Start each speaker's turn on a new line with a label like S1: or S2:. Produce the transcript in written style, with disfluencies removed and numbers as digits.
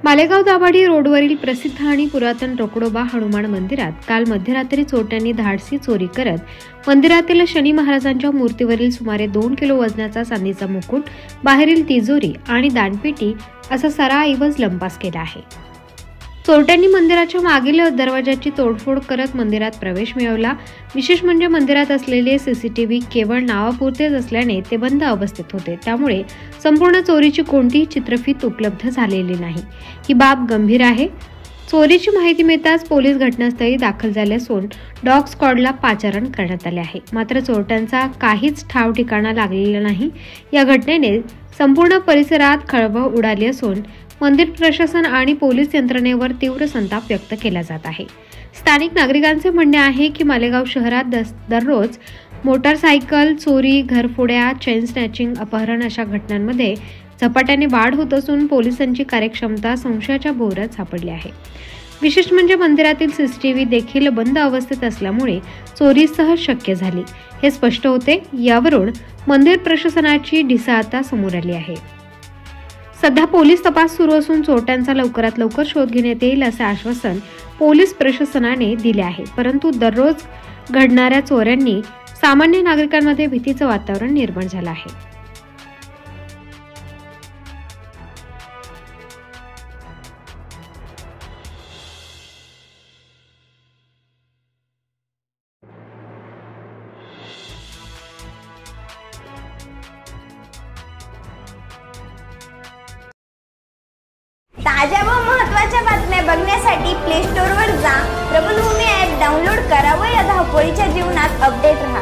S1: मालेगाव दाभाडी रोडवरील प्रसिद्ध आणि पुरातन रोकडोबा हनुमान मंदिरात काल मध्यरात्री चोरट्यांनी धाडसी चोरी करत मंदिरातील शनी महाराजांच्या मूर्तीवरील सुमारे 2 किलो वजनाचा चांदीचा मुकुट, बाहेरील तिजोरी आणि दानपेटी असा सराईवज लंपास केला आहे। चोरट्यांनी मंदिराच्या मागील दरवाजाची तोडफोड करत मंदिरात प्रवेश मिळवला। विशेष म्हणजे मंदिरात असलेले सीसीटीव्ही केवळ नावापुरतेच असल्याने ते बंद अवस्थेत होते, त्यामुळे संपूर्ण चोरीची कोणतीही चित्रफीत उपलब्ध झालेली नाही। ही बाब गंभीर आहे। चोरीची माहिती मिळताच पोलीस घटनास्थळी दाखल झाले असून डॉग स्क्वॉडला पाचारण करण्यात आले आहे। मात्र चोरट्यांचा काहीच ठाव ठिकाणा लागलेला नाही। या घटनेने संपूर्ण परिसरात खळबळ उडाली असून मंदिर प्रशासन आणि पोलीस यंत्रणेवर तीव्र संताप व्यक्त केला जात आहे। स्थानिक नागरिकांचे म्हणणे आहे की मालेगाव शहरात दररोज मोटारसायकल चोरी, घरफोड्या, चेन स्नॅचिंग, अपहरण अशा घटनांमध्ये झपाट्याने वाढ होत असून पोलिसांची कार्यक्षमता संशयाच्या भोवऱ्यात सापडली आहे। विशेष म्हणजे मंदिरातील सीसीटीव्ही देखील बंद अवस्थेत असल्यामुळे चोरी सहज शक्य झाली हे स्पष्ट होते। यावरून मंदिर प्रशासनाची ढिसाळता समोर आली आहे। सध्या पोलीस तपास सुरू असून चोरट्यांचा लवकरात लवकर शोध घेण्यात येईल असे आश्वासन पोलीस प्रशासनाने दिले आहे। परंतु दररोज घडणाऱ्या चोऱ्यांनी सामान्य नागरिकांमध्ये भीतीचे वातावरण निर्माण झाले आहे।
S2: ताज्या व महत्त्वाच्या बातम्या बघण्यासाठी प्ले स्टोअरवर जा, प्रबलभूमी ॲप डाउनलोड करा व या धावपळीच्या जीवनात अपडेट रहा।